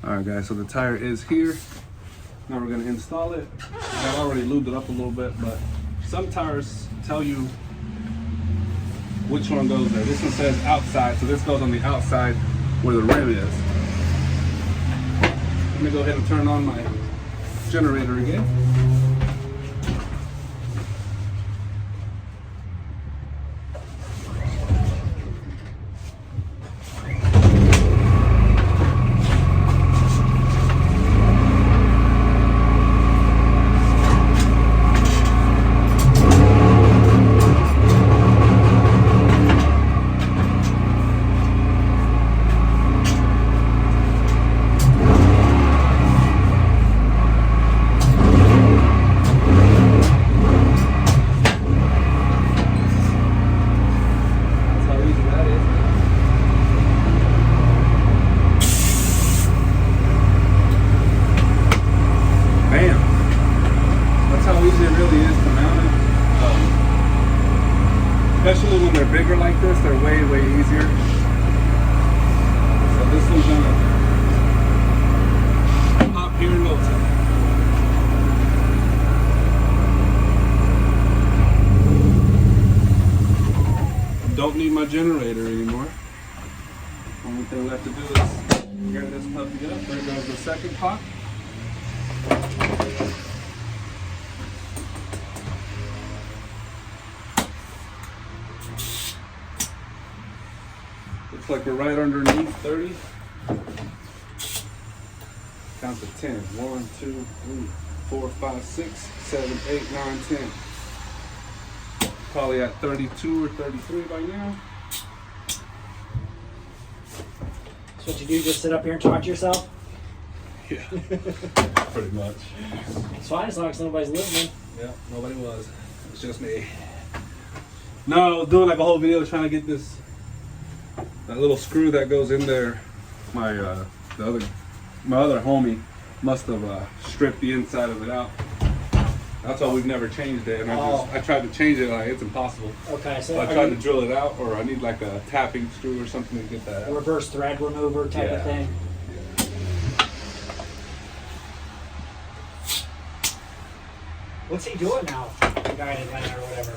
Alright guys, so the tire is here. Now we're going to install it. I've already lubed it up a little bit, but some tires tell you which one goes there. This one says outside, so this goes on the outside where the rim is. Let me go ahead and turn on my generator again. Especially when they're bigger like this, they're way easier. So this one's gonna pop here in no time. Don't need my generator anymore. Only thing left to do is gear this puppy up. There goes the second pot. Looks like we're right underneath 30. Count to 10. 1, 2, 3, 4, 5, 6, 7, 8, 9, 10. Probably at 32 or 33 by now. So what you do, just sit up here and talk to yourself? Yeah, pretty much. It's fine as long as nobody's listening. Yeah, nobody was. It's just me. No, I was doing like a whole video trying to get this. That little screw that goes in there, my other homie must have stripped the inside of it out. That's why we've never changed it, and I tried to change it, like it's impossible. Okay, so I tried to drill it out, or I need like a tapping screw or something to get that out. Reverse thread remover type of thing. Yeah. What's he doing now? The guy in Atlanta or whatever.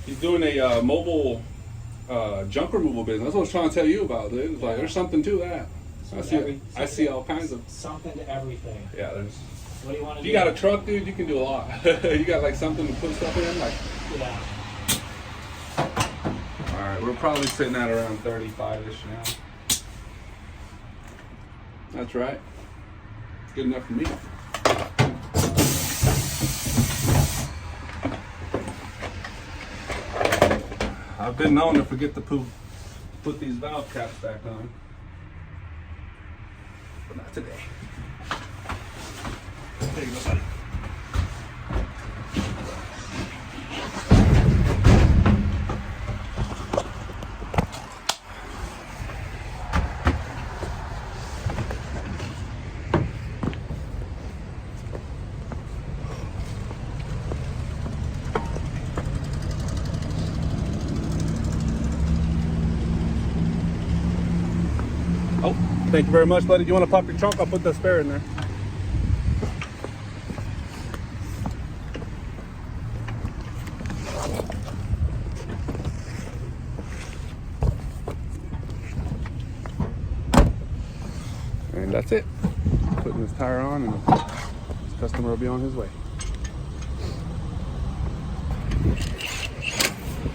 He's doing a mobile junk removal business. That's what I was trying to tell you about, dude. It's like there's something to that. I see all kinds of something to everything. Yeah, there's. What do you want to do? You got a truck, dude. You can do a lot. You got like something to put stuff in, like. Yeah. All right, we're probably sitting at around 35-ish now. That's right. It's good enough for me. I've been known to forget to put these valve caps back on, but not today. There you go, buddy. Oh, thank you very much, buddy. You want to pop your trunk? I'll put the spare in there. And that's it. Putting this tire on, and this customer will be on his way.